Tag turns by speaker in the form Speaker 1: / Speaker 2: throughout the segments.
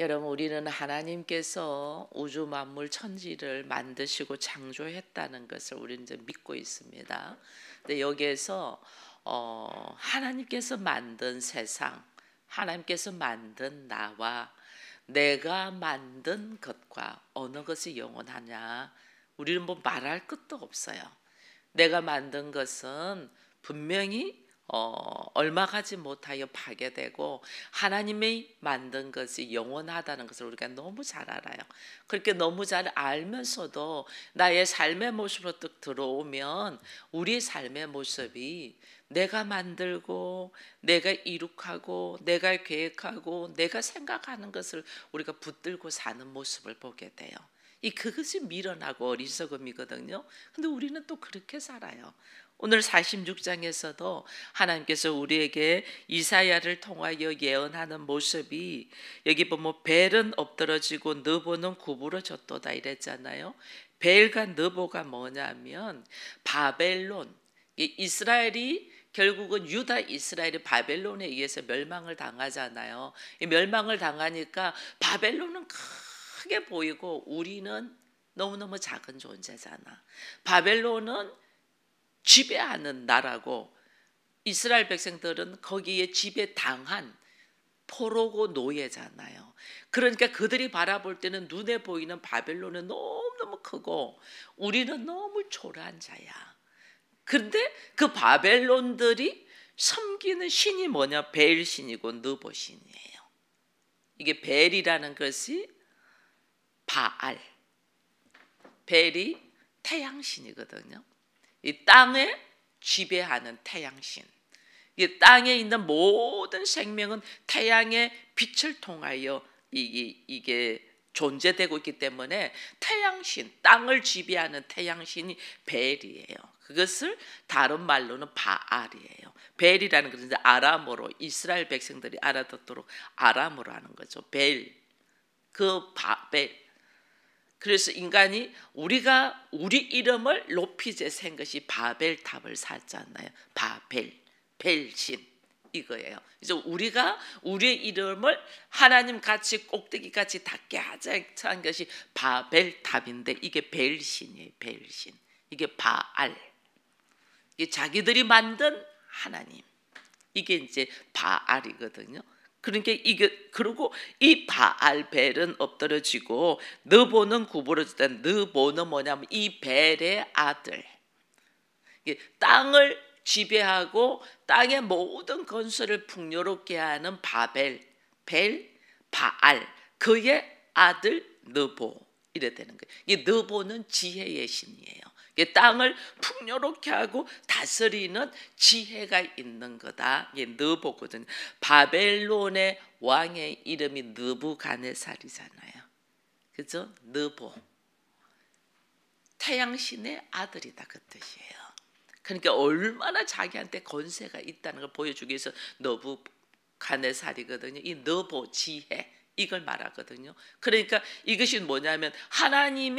Speaker 1: 여러분, 우리는 하나님께서 우주 만물 천지를 만드시고 창조했다는 것을 우리는 이제 믿고 있습니다. 근데 여기에서 하나님께서 만든 세상, 하나님께서 만든 나와 내가 만든 것과 어느 것이 영원하냐? 우리는 뭐 말할 것도 없어요. 내가 만든 것은 분명히 얼마 가지 못하여 파괴되고, 하나님이 만든 것이 영원하다는 것을 우리가 너무 잘 알아요. 그렇게 너무 잘 알면서도 나의 삶의 모습으로 딱 들어오면 우리의 삶의 모습이 내가 만들고 내가 이룩하고 내가 계획하고 내가 생각하는 것을 우리가 붙들고 사는 모습을 보게 돼요. 그것이 미련하고 어리석음이거든요. 근데 우리는 또 그렇게 살아요. 오늘 46장에서도 하나님께서 우리에게 이사야를 통하여 예언하는 모습이, 여기 보면 벨은 엎드러지고 느보는 구부러졌도다 이랬잖아요. 벨과 느보가 뭐냐면 바벨론, 이스라엘이 결국은 유다 이스라엘이 바벨론에 의해서 멸망을 당하잖아요. 이 멸망을 당하니까 바벨론은 크게 보이고 우리는 너무너무 작은 존재잖아. 바벨론은 지배하는 나라고 이스라엘 백성들은 거기에 지배당한 포로고 노예잖아요. 그러니까 그들이 바라볼 때는 눈에 보이는 바벨론은 너무너무 크고 우리는 너무 초라한 자야. 그런데 그 바벨론들이 섬기는 신이 뭐냐? 벨 신이고 느보 신이에요. 이게 벨이라는 것이 바알, 벨이 태양신이거든요. 이 땅에 지배하는 태양신. 이 땅에 있는 모든 생명은 태양의 빛을 통하여 이게 존재되고 있기 때문에 태양신, 땅을 지배하는 태양신이 벨이에요. 그것을 다른 말로는 바알이에요. 벨이라는 것은 아람어로, 이스라엘 백성들이 알아듣도록 아람어로 하는 거죠. 벨, 그 바벨. 그래서 인간이 우리가 우리 이름을 높이제 센 것이 바벨탑을 쌓잖아요. 바벨, 벨신 이거예요. 그래서 우리가 우리의 이름을 하나님 같이 꼭대기 같이 닿게 하자 한 것이 바벨탑인데, 이게 벨신이에요. 벨신. 이게 바알. 이게 자기들이 만든 하나님. 이게 이제 바알이거든요. 그러니까 그리고 이 바알 벨은 엎드러지고 느보는 구부러지다. 느보는 뭐냐면 이 벨의 아들. 땅을 지배하고 땅의 모든 건설을 풍요롭게 하는 바벨, 벨, 바알, 그의 아들 느보 이래 되는 거예요. 이 느보는 지혜의 신이에요. 땅을 풍요롭게 하고 다스리는 지혜가 있는 거다. 이게 느보거든요. 바벨론의 왕의 이름이 느부갓네살이잖아요. 그죠? 느보. 태양신의 아들이다 그 뜻이에요. 그러니까 얼마나 자기한테 권세가 있다는 걸 보여주기 위해서 느부갓네살이거든요. 이 느보 지혜 이걸 말하거든요. 그러니까 이것이 뭐냐면 하나님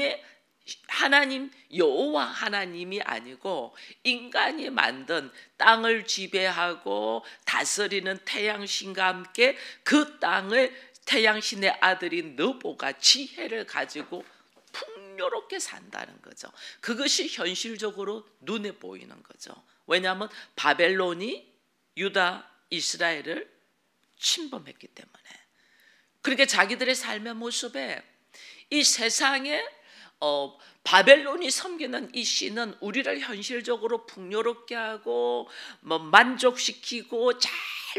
Speaker 1: 여호와 하나님이 아니고 인간이 만든 땅을 지배하고 다스리는 태양신과 함께 그 땅을 태양신의 아들인 느보가 지혜를 가지고 풍요롭게 산다는 거죠. 그것이 현실적으로 눈에 보이는 거죠. 왜냐하면 바벨론이 유다 이스라엘을 침범했기 때문에. 그러니까 자기들의 삶의 모습에 이 세상에 바벨론이 섬기는 이 신은 우리를 현실적으로 풍요롭게 하고 만족시키고 잘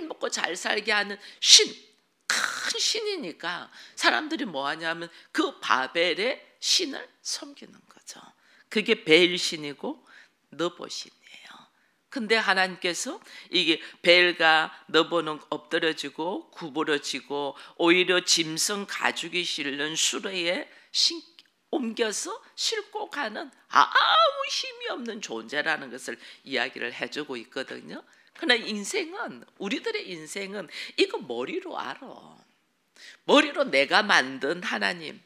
Speaker 1: 먹고 잘 살게 하는 신, 큰 신이니까 사람들이 뭐 하냐면 그 바벨의 신을 섬기는 거죠. 그게 벨 신이고 느보 신이에요. 근데 하나님께서 이게 벨과 느보는 엎드려지고 구부러지고 오히려 짐승 가죽이 실린 수레에 옮겨서 싣고 가는 아무 힘이 없는 존재라는 것을 이야기를 해주고 있거든요. 그러나 우리들의 인생은 이거 머리로 알아. 머리로 내가 만든 하나님,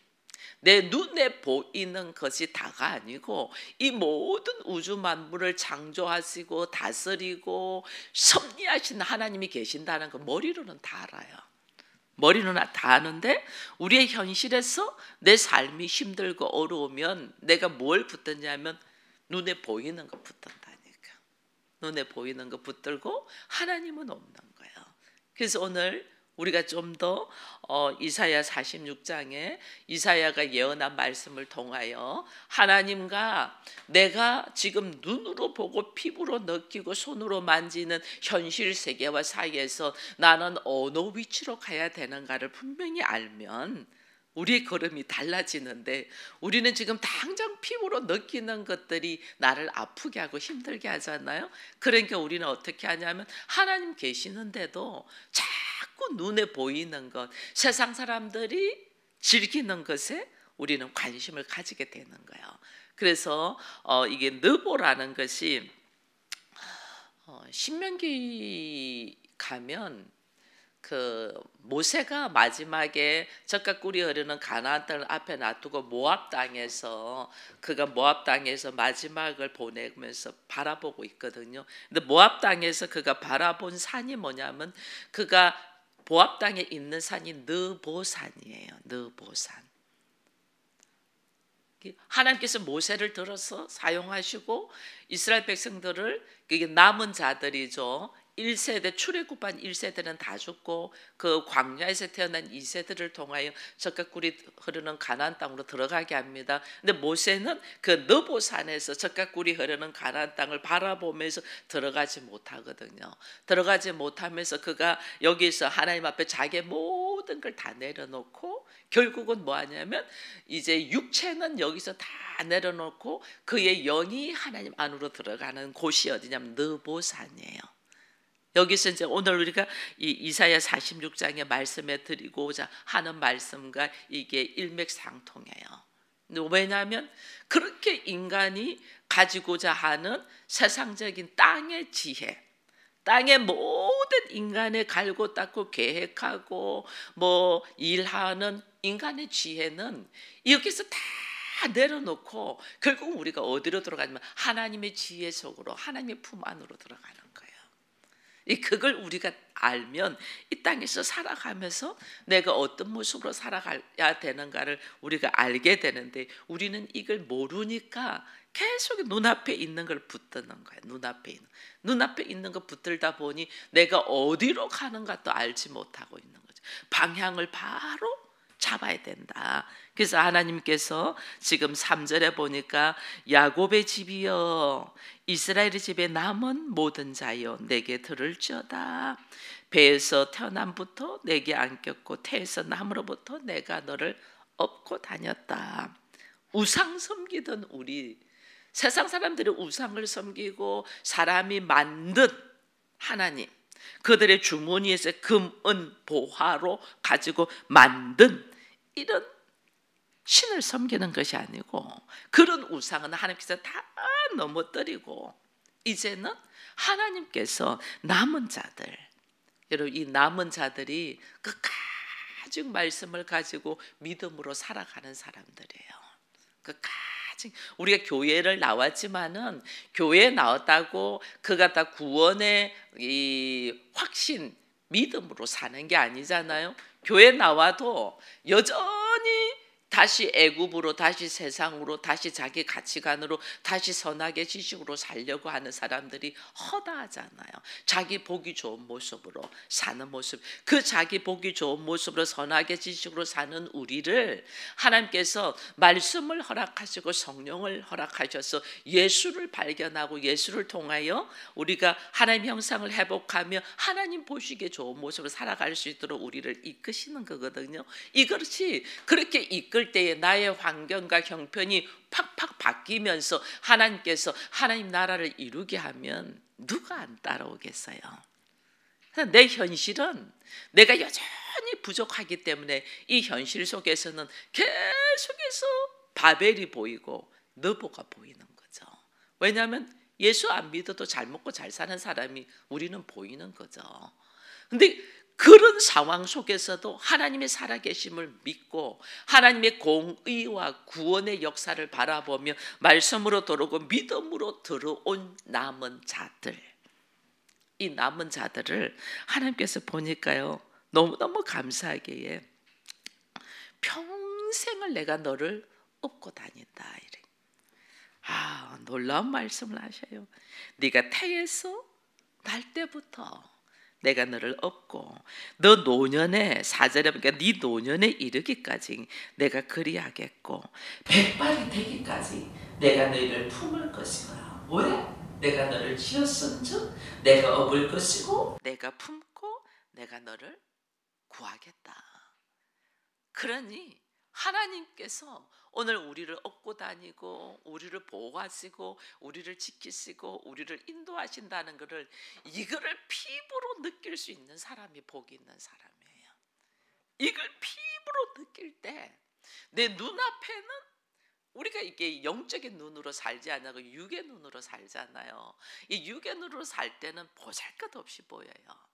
Speaker 1: 내 눈에 보이는 것이 다가 아니고 이 모든 우주 만물을 창조하시고 다스리고 섭리하신 하나님이 계신다는 거 머리로는 다 알아요. 머리는 다 아는데 우리의 현실에서 내 삶이 힘들고 어려우면 내가 뭘 붙드냐면 눈에 보이는 거 붙든다니까. 눈에 보이는 거 붙들고 하나님은 없는 거예요. 그래서 오늘 우리가 좀 더 이사야 46장에 이사야가 예언한 말씀을 통하여 하나님과 내가 지금 눈으로 보고 피부로 느끼고 손으로 만지는 현실 세계와 사이에서 나는 어느 위치로 가야 되는가를 분명히 알면 우리의 걸음이 달라지는데, 우리는 지금 당장 피부로 느끼는 것들이 나를 아프게 하고 힘들게 하잖아요. 그러니까 우리는 어떻게 하냐면 하나님 계시는데도 자꾸 눈에 보이는 것, 세상 사람들이 즐기는 것에 우리는 관심을 가지게 되는 거예요. 그래서 이게 느보라는 것이 신명기 가면 그 모세가 마지막에 젖과 꿀이 흐르는 가나안 땅을 앞에 놔두고 모압 땅에서 그가 모압 땅에서 마지막을 보내면서 바라보고 있거든요. 근데 모압 땅에서 그가 바라본 산이 뭐냐면 그가 모압 땅에 있는 산이 느보산이에요. 느보산. 하나님께서 모세를 들어서 사용하시고 이스라엘 백성들을, 그게 남은 자들이죠. 1세대 출애굽한 1세대는 다 죽고 그 광야에서 태어난 2세대를 통하여 젖과 꿀이 흐르는 가나안 땅으로 들어가게 합니다. 근데 모세는 그 느보산에서 젖과 꿀이 흐르는 가나안 땅을 바라보면서 들어가지 못하거든요. 들어가지 못하면서 그가 여기서 하나님 앞에 자기의 모든 걸 다 내려놓고 결국은 뭐 하냐면 이제 육체는 여기서 다 내려놓고 그의 영이 하나님 안으로 들어가는 곳이 어디냐면 느보산이에요. 여기서 이제 오늘 우리가 이 이사야 46장의 말씀에 드리고자 하는 말씀과 이게 일맥상통해요. 왜냐하면 그렇게 인간이 가지고자 하는 세상적인 땅의 지혜, 땅의 모든 인간의 갈고 닦고 계획하고 뭐 일하는 인간의 지혜는 여기서 다 내려놓고 결국 우리가 어디로 들어가냐면 하나님의 지혜 속으로, 하나님의 품 안으로 들어가는 거예요. 그걸 우리가 알면 이 땅에서 살아가면서 내가 어떤 모습으로 살아가야 되는가를 우리가 알게 되는데, 우리는 이걸 모르니까 계속 눈앞에 있는 걸 붙드는 거예요. 눈앞에 있는 거 붙들다 보니 내가 어디로 가는가도 알지 못하고 있는 거죠. 방향을 바로 잡아야 된다. 그래서 하나님께서 지금 3절에 보니까 야곱의 집이여 이스라엘의 집에 남은 모든 자여 내게 들을지어다. 배에서 태어남부터 내게 안겼고 태에서 남으로부터 내가 너를 업고 다녔다. 우상 섬기던 우리, 세상 사람들이 우상을 섬기고 사람이 만든 하나님, 그들의 주머니에서 금, 은, 보화로 가지고 만든 이런 신을 섬기는 것이 아니고, 그런 우상은 하나님께서 다 넘어뜨리고 이제는 하나님께서 남은 자들, 여러분 이 남은 자들이 끝까지 말씀을 가지고 믿음으로 살아가는 사람들이에요. 끝까지 우리가 교회를 나왔지만은 교회에 나왔다고 그가 다 구원의 이 확신, 믿음으로 사는 게 아니잖아요. 교회 나와도 여전히 다시 애굽으로, 다시 세상으로, 다시 자기 가치관으로, 다시 선악의 지식으로 살려고 하는 사람들이 허다하잖아요. 자기 보기 좋은 모습으로 사는 모습, 그 자기 보기 좋은 모습으로 선악의 지식으로 사는 우리를 하나님께서 말씀을 허락하시고 성령을 허락하셔서 예수를 발견하고 예수를 통하여 우리가 하나님 형상을 회복하며 하나님 보시기에 좋은 모습으로 살아갈 수 있도록 우리를 이끄시는 거거든요. 이것이 그렇게 이끌 때에 나의 환경과 형편이 팍팍 바뀌면서 하나님께서 하나님 나라를 이루게 하면 누가 안 따라오겠어요? 내 현실은 내가 여전히 부족하기 때문에 이 현실 속에서는 계속해서 바벨이 보이고 느보가 보이는 거죠. 왜냐하면 예수 안 믿어도 잘 먹고 잘 사는 사람이 우리는 보이는 거죠. 근데 그런 상황 속에서도 하나님의 살아계심을 믿고 하나님의 공의와 구원의 역사를 바라보며 말씀으로 들어오고 믿음으로 들어온 남은 자들, 이 남은 자들을 하나님께서 보니까요 너무너무 감사하게 평생을 내가 너를 업고 다닌다. 이래. 놀라운 말씀을 하셔요. 네가 태에서 날 때부터 내가 너를 업고 너 노년에, 4절에 보니까 네 노년에 이르기까지 내가 그리하겠고 백발이 되기까지 내가 너희를 품을 것이다. 왜? 내가 너를 지었은즉 내가 업을 것이고 내가 품고 내가 너를 구하겠다. 그러니 하나님께서 오늘 우리를 업고 다니고 우리를 보호하시고 우리를 지키시고 우리를 인도하신다는 것을, 이거를 피부로 느낄 수 있는 사람이 복이 있는 사람이에요. 이걸 피부로 느낄 때 내 눈앞에는, 우리가 이게 영적인 눈으로 살지 않고 육의 눈으로 살잖아요. 이 육의 눈으로 살 때는 보잘것없이 보여요.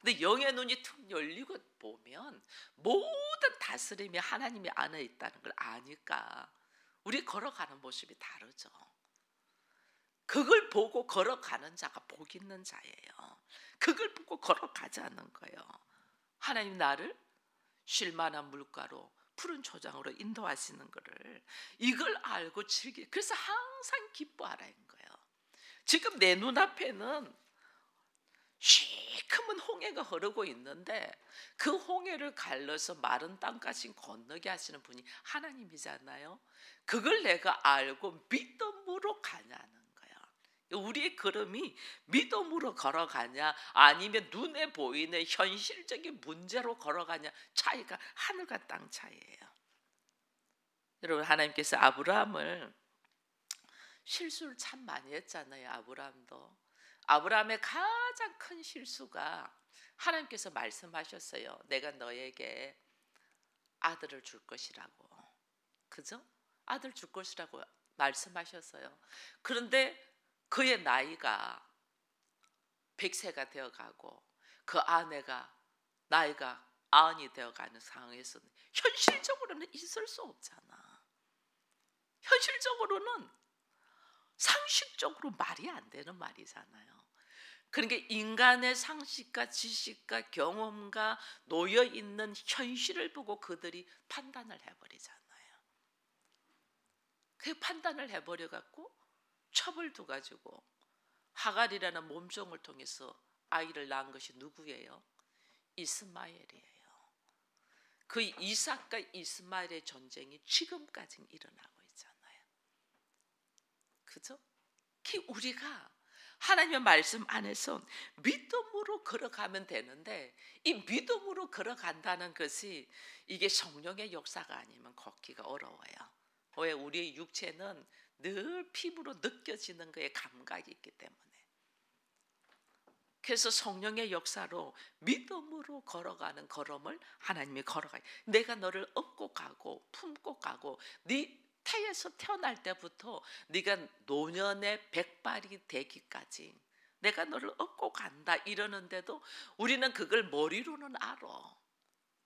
Speaker 1: 근데 영의 눈이 툭 열리고 보면 모든 다스림이 하나님이 안에 있다는 걸 아니까 우리 걸어가는 모습이 다르죠. 그걸 보고 걸어가는 자가 복 있는 자예요. 그걸 보고 걸어가자는 거예요. 하나님 나를 쉴만한 물가로 푸른 초장으로 인도하시는 거를, 이걸 알고 그래서 항상 기뻐하라는 거예요. 지금 내 눈앞에는 시커먼 홍해가 흐르고 있는데 그 홍해를 갈라서 마른 땅까지 건너게 하시는 분이 하나님이잖아요. 그걸 내가 알고 믿음으로 가냐는 거예요. 우리의 걸음이 믿음으로 걸어가냐 아니면 눈에 보이는 현실적인 문제로 걸어가냐, 차이가 하늘과 땅 차이예요. 여러분, 하나님께서 아브라함을, 실수를 참 많이 했잖아요. 아브라함의 가장 큰 실수가, 하나님께서 말씀하셨어요. 내가 너에게 아들을 줄 것이라고. 그죠? 아들 줄 것이라고 말씀하셨어요. 그런데 그의 나이가 100세가 되어가고 그 아내가 나이가 90이 되어가는 상황에서는 현실적으로는 있을 수 없잖아. 현실적으로는, 상식적으로 말이 안 되는 말이잖아요. 그러니까 인간의 상식과 지식과 경험과 놓여 있는 현실을 보고 그들이 판단을 해버리잖아요. 그 판단을 해버려 갖고 첩을 두 가지고 하갈이라는 몸종을 통해서 아이를 낳은 것이 누구예요? 이스마엘이에요. 그 이삭과 이스마엘의 전쟁이 지금까지 일어나고 있잖아요. 그죠? 우리가 하나님의 말씀 안에서 믿음으로 걸어가면 되는데, 이 믿음으로 걸어간다는 것이 이게 성령의 역사가 아니면 걷기가 어려워요. 왜? 우리의 육체는 늘 피부로 느껴지는 거에 감각이 있기 때문에. 그래서 성령의 역사로 믿음으로 걸어가는 걸음을 하나님이 걸어가요. 내가 너를 업고 가고 품고 가고, 네 태에서 태어날 때부터 네가 노년의 백발이 되기까지 내가 너를 업고 간다 이러는데도 우리는 그걸 머리로는 알아.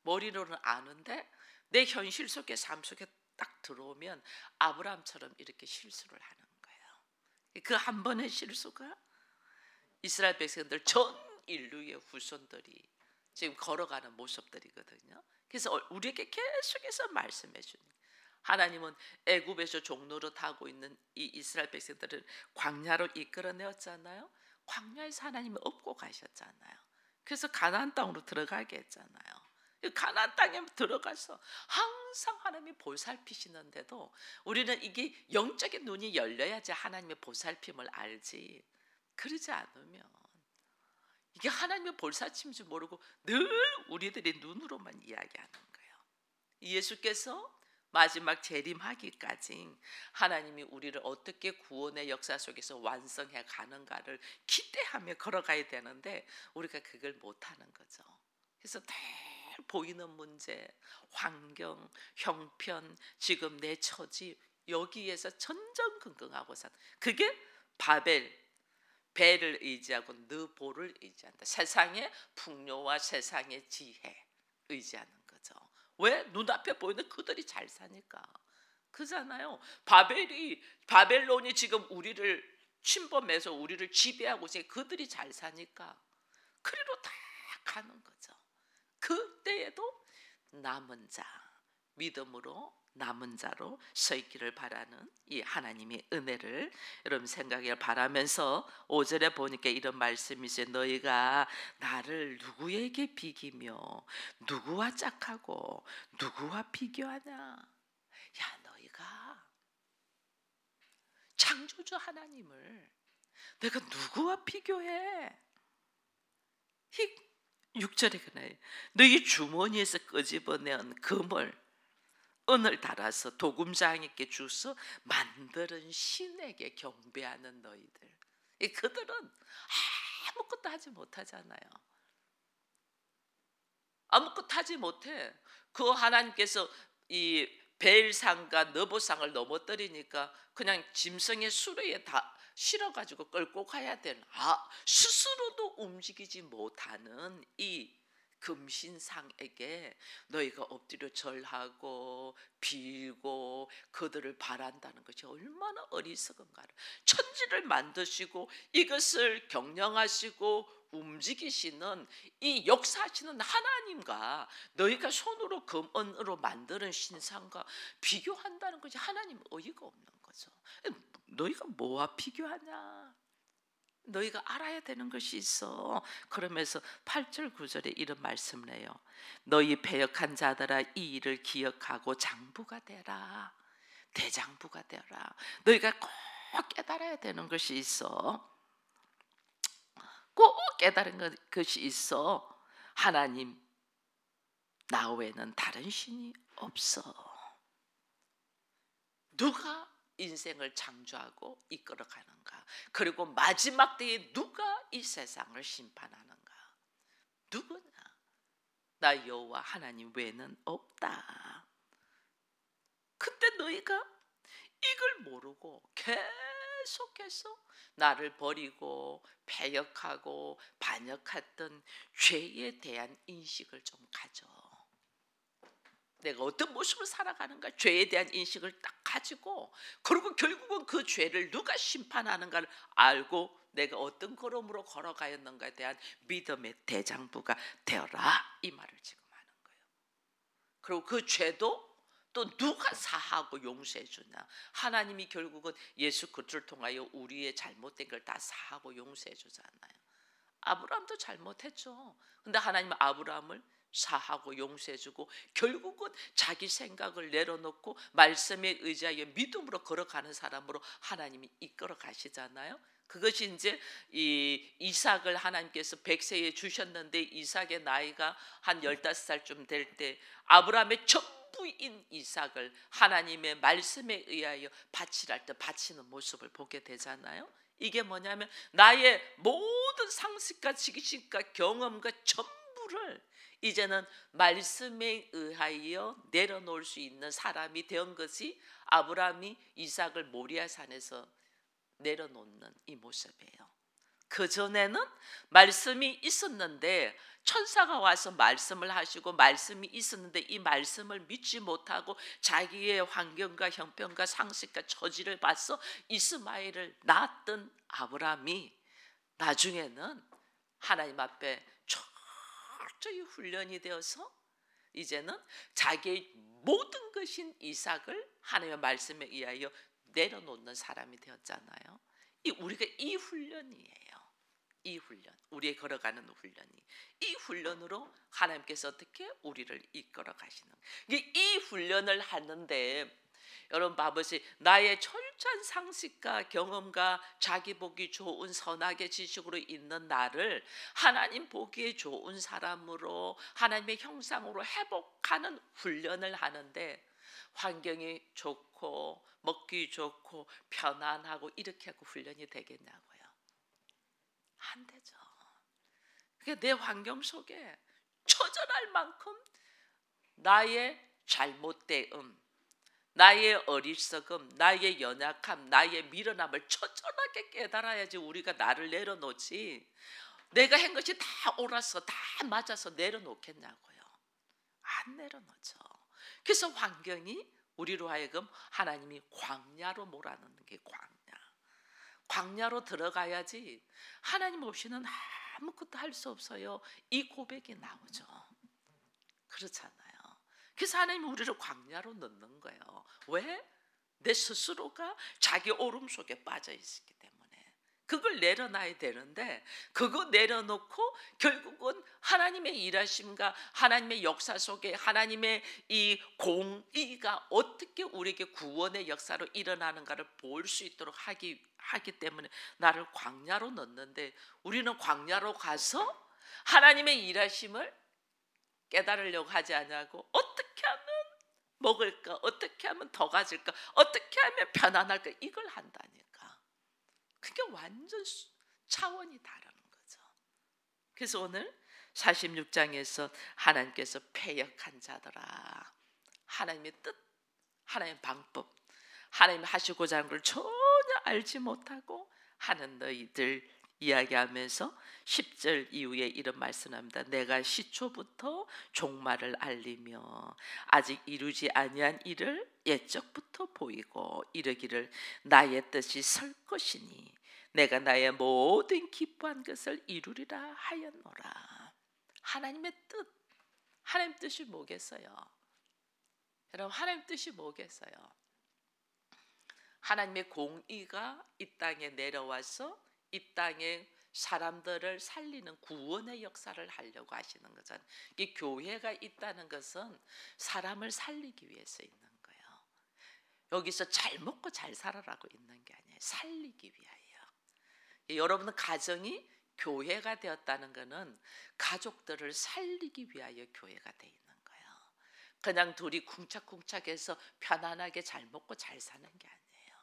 Speaker 1: 머리로는 아는데 내 현실 속에, 삶 속에 딱 들어오면 아브라함처럼 이렇게 실수를 하는 거예요. 그 한 번의 실수가 이스라엘 백성들 전 인류의 후손들이 지금 걸어가는 모습들이거든요. 그래서 우리에게 계속해서 말씀해 주는, 하나님은 애굽에서 종노릇 하고 있는 이 이스라엘 백성들을 광야로 이끌어내었잖아요. 광야에서 하나님이 업고 가셨잖아요. 그래서 가나안 땅으로 들어가게 했잖아요. 가나안 땅에 들어가서 항상 하나님이 보살피시는데도 우리는 이게 영적인 눈이 열려야지 하나님의 보살핌을 알지, 그러지 않으면 이게 하나님의 보살핌인지 모르고 늘 우리들의 눈으로만 이야기하는 거예요. 예수께서 마지막 재림하기까지 하나님이 우리를 어떻게 구원의 역사 속에서 완성해 가는가를 기대하며 걸어가야 되는데 우리가 그걸 못하는 거죠. 그래서 늘 보이는 문제, 환경, 형편, 지금 내 처지, 여기에서 전전긍긍하고 산, 그게 벨을 의지하고 느보를 의지한다. 세상의 풍요와 세상의 지혜 의지하는 거죠. 왜? 눈앞에 보이는 그들이 잘 사니까. 그잖아요. 바벨론이 지금 우리를 침범해서 우리를 지배하고 있으니 그들이 잘 사니까 그리로 다 가는 거죠. 그때에도 남은 자, 믿음으로 남은 자로 서 있기를 바라는 이 하나님의 은혜를 여러분 생각을 바라면서 5절에 보니까 이런 말씀이 있어요. 너희가 나를 누구에게 비기며 누구와 짝하고 누구와 비교하냐. 야, 너희가 창조주 하나님을 내가 누구와 비교해? 6절에 그래요. 너희 주머니에서 끄집어낸 금을 은을 달아서 도금장에게 주서 만드는 신에게 경배하는 너희들. 그들은 아무것도 하지 못하잖아요. 아무것도 하지 못해. 그 하나님께서 이 벨상과 너보상을 넘어뜨리니까 그냥 짐승의 수레에 다 실어가지고 끌고 가야 되는, 스스로도 움직이지 못하는 이 금신상에게 너희가 엎드려 절하고 빌고 그들을 바란다는 것이 얼마나 어리석은가를. 천지를 만드시고 이것을 경영하시고 움직이시는 이 역사하시는 하나님과 너희가 손으로 금은으로 만드는 신상과 비교한다는 것이 하나님 어이가 없는 거죠. 너희가 뭐와 비교하냐? 너희가 알아야 되는 것이 있어. 그러면서 8절 9절에 이런 말씀을 해요. 너희 패역한 자들아 이 일을 기억하고 장부가 되라. 대장부가 되라. 너희가 꼭 깨달아야 되는 것이 있어. 꼭 깨달은 것이 있어. 하나님 나 외에는 다른 신이 없어. 누가 인생을 창조하고 이끌어가는가? 그리고 마지막 때에 누가 이 세상을 심판하는가? 누구냐? 나 여호와 하나님 외에는 없다. 근데 너희가 이걸 모르고 계속해서 나를 버리고 패역하고 반역했던 죄에 대한 인식을 좀 가져. 내가 어떤 모습으로 살아가는가, 죄에 대한 인식을 딱 가지고, 그리고 결국은 그 죄를 누가 심판하는가를 알고 내가 어떤 걸음으로 걸어가였는가에 대한 믿음의 대장부가 되어라, 이 말을 지금 하는 거예요. 그리고 그 죄도 또 누가 사하고 용서해 주냐? 하나님이 결국은 예수 그리스도를 통하여 우리의 잘못된 걸 다 사하고 용서해 주잖아요. 아브라함도 잘못했죠. 근데 하나님은 아브라함을 사하고 용서해주고 결국은 자기 생각을 내려놓고 말씀에 의지하여 믿음으로 걸어가는 사람으로 하나님이 이끌어 가시잖아요. 그것이 이제 이 이삭을 하나님께서 100세에 주셨는데 이삭의 나이가 한 15살쯤 될 때 아브라함의 전부인 이삭을 하나님의 말씀에 의하여 바치라 할 때 바치는 모습을 보게 되잖아요. 이게 뭐냐면 나의 모든 상식과 지식과 경험과 전부를 이제는 말씀에 의하여 내려놓을 수 있는 사람이 된 것이 아브라함이 이삭을 모리아산에서 내려놓는 이 모습이에요. 그전에는 말씀이 있었는데 천사가 와서 말씀을 하시고 말씀이 있었는데 이 말씀을 믿지 못하고 자기의 환경과 형편과 상식과 처지를 봐서 이스마엘을 낳았던 아브라함이 나중에는 하나님 앞에 철저히 훈련이 되어서 이제는 자기의 모든 것인 이삭을 하나님의 말씀에 의하여 내려놓는 사람이 되었잖아요. 우리가 이 훈련이에요. 이 훈련, 우리의 걸어가는 훈련이, 이 훈련으로 하나님께서 어떻게 우리를 이끌어 가시는, 이 훈련을 하는데 여러분 봐보세요. 나의 철저한 상식과 경험과 자기 보기 좋은 선악의 지식으로 있는 나를 하나님 보기에 좋은 사람으로 하나님의 형상으로 회복하는 훈련을 하는데 환경이 좋고 먹기 좋고 편안하고 이렇게 하고 훈련이 되겠냐고요. 안 되죠. 그게 내 환경 속에 처절할 만큼 나의 잘못됨, 나의 어리석음, 나의 연약함, 나의 미련함을 처절하게 깨달아야지 우리가 나를 내려놓지, 내가 한 것이 다 옳아서 다 맞아서 내려놓겠냐고요. 안 내려놓죠. 그래서 환경이 우리로 하여금 하나님이 광야로 몰아넣는 게 광야로 들어가야지 하나님 없이는 아무것도 할 수 없어요. 이 고백이 나오죠. 그렇잖아요. 그래서 하나님은 우리를 광야로 넣는 거예요. 왜? 내 스스로가 자기 오름 속에 빠져 있기 때문에. 그걸 내려놔야 되는데 그거 내려놓고 결국은 하나님의 일하심과 하나님의 역사 속에 하나님의 이 공의가 어떻게 우리에게 구원의 역사로 일어나는가를 볼 수 있도록 하기 때문에 나를 광야로 넣는데, 우리는 광야로 가서 하나님의 일하심을 깨달으려고 하지 않냐고, 어떻게 하면 먹을까, 어떻게 하면 더 가질까, 어떻게 하면 편안할까, 이걸 한다니까. 그게 완전 차원이 다른 거죠. 그래서 오늘 46장에서 하나님께서 패역한 자들아, 하나님의 뜻, 하나님의 방법, 하나님이 하시고자 하는 걸 전혀 알지 못하고 하는 너희들 이야기하면서 10절 이후에 이런 말씀합니다. 내가 시초부터 종말을 알리며 아직 이루지 아니한 일을 옛적부터 보이고 이르기를 나의 뜻이 설 것이니 내가 나의 모든 기뻐한 것을 이루리라 하였노라. 하나님의 뜻, 하나님 뜻이 뭐겠어요? 여러분, 하나님 뜻이 뭐겠어요? 하나님의 공의가 이 땅에 내려와서 이 땅에 사람들을 살리는 구원의 역사를 하려고 하시는 거잖아요. 이 교회가 있다는 것은 사람을 살리기 위해서 있는 거예요. 여기서 잘 먹고 잘 살아라고 있는 게 아니에요. 살리기 위하여. 여러분의 가정이 교회가 되었다는 것은 가족들을 살리기 위하여 교회가 되어 있는 거예요. 그냥 둘이 쿵짝쿵짝해서 편안하게 잘 먹고 잘 사는 게 아니에요.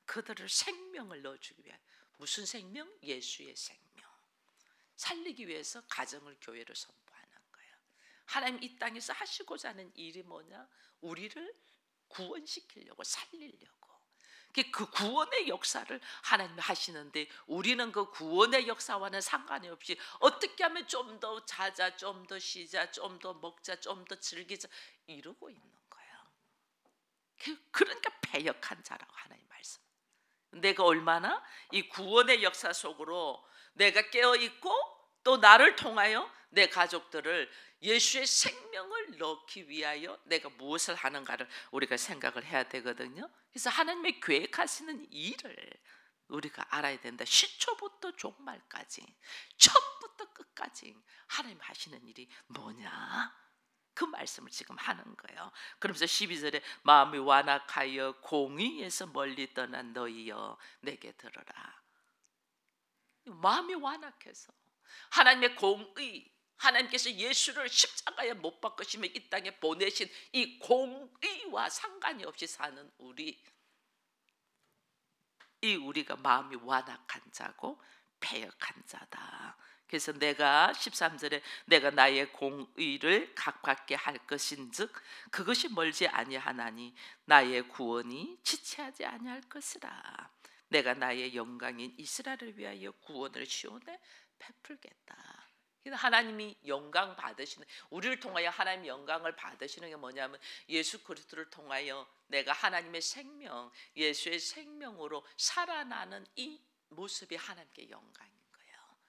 Speaker 1: 그들을 생명을 넣어주기 위해. 무슨 생명? 예수의 생명. 살리기 위해서 가정을, 교회를 선포하는 거예요. 하나님 이 땅에서 하시고자 하는 일이 뭐냐? 우리를 구원시키려고, 살리려고. 그 구원의 역사를 하나님이 하시는데 우리는 그 구원의 역사와는 상관이 없이 어떻게 하면 좀 더 자자, 좀 더 쉬자, 좀 더 먹자, 좀 더 즐기자 이러고 있는 거예요. 그러니까 패역한 자라고 하나님 말씀. 내가 얼마나 이 구원의 역사 속으로 내가 깨어있고 또 나를 통하여 내 가족들을 예수의 생명을 넣기 위하여 내가 무엇을 하는가를 우리가 생각을 해야 되거든요. 그래서 하나님의 계획하시는 일을 우리가 알아야 된다. 시초부터 종말까지, 첫부터 끝까지 하나님 하시는 일이 뭐냐? 그 말씀을 지금 하는 거예요. 그러면서 12절에 마음이 완악하여 공의에서 멀리 떠난 너희여 내게 들으라. 마음이 완악해서 하나님의 공의, 하나님께서 예수를 십자가에 못 박으시며 이 땅에 보내신 이 공의와 상관이 없이 사는 우리가 마음이 완악한 자고 패역한 자다. 그래서 내가 13절에 내가 나의 공의를 각받게 할 것인즉 그것이 멀지 아니하나니 나의 구원이 지체하지 아니할 것이라. 내가 나의 영광인 이스라엘을 위하여 구원을 시온에 베풀겠다. 하나님이 영광 받으시는, 우리를 통하여 하나님 영광을 받으시는 게 뭐냐면 예수 그리스도를 통하여 내가 하나님의 생명, 예수의 생명으로 살아나는 이 모습이 하나님께 영광인 거예요.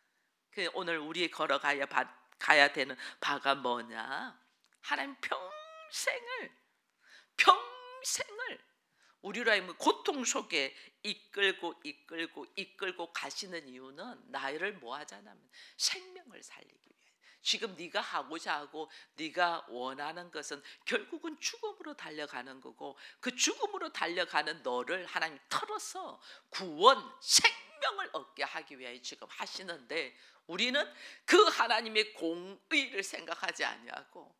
Speaker 1: 오늘 우리 가야 되는 바가 뭐냐? 하나님 평생을 우리로 하여금 고통 속에 이끌고 가시는 이유는 나를 뭐 하자냐면 생명을 살리기 위해. 지금 네가 하고자 하고 네가 원하는 것은 결국은 죽음으로 달려가는 거고, 그 죽음으로 달려가는 너를 하나님 털어서 구원, 생명을 얻게 하기 위하여 지금 하시는데 우리는 그 하나님의 공의를 생각하지 아니하고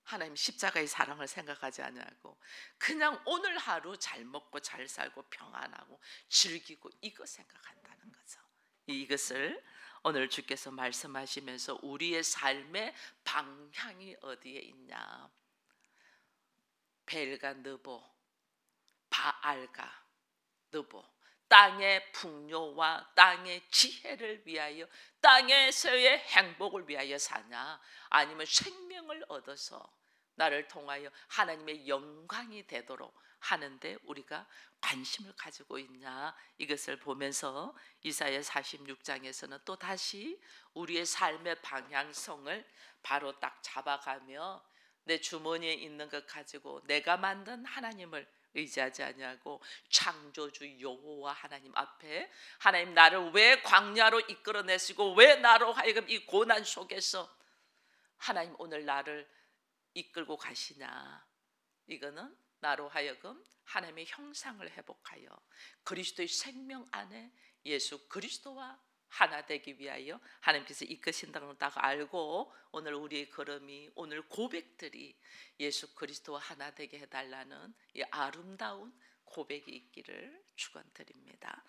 Speaker 1: 하나님 십자가의 사랑을 생각하지 않냐고 그냥 오늘 하루 잘 먹고 잘 살고 평안하고 즐기고 이거 생각한다는 거죠. 이것을 오늘 주께서 말씀하시면서 우리의 삶의 방향이 어디에 있냐? 벨과 느보, 바알과 느보, 땅의 풍요와 땅의 지혜를 위하여, 땅에서의 행복을 위하여 사냐? 아니면 생명을 얻어서 나를 통하여 하나님의 영광이 되도록 하는데 우리가 관심을 가지고 있냐? 이것을 보면서 이사야 46장에서는 또 다시 우리의 삶의 방향성을 바로 딱 잡아가며 내 주머니에 있는 것 가지고 내가 만든 하나님을 의지하지 아니하고 창조주 여호와 하나님 앞에, 하나님 나를 왜 광야로 이끌어내시고 왜 나로 하여금 이 고난 속에서 하나님 오늘 나를 이끌고 가시냐. 이거는 나로 하여금 하나님의 형상을 회복하여 그리스도의 생명 안에 예수 그리스도와 하나 되기 위하여 하나님께서 이끄신다는 걸 딱 알고, 오늘 우리의 걸음이, 오늘 고백들이 예수 그리스도와 하나 되게 해달라는 이 아름다운 고백이 있기를 축원드립니다.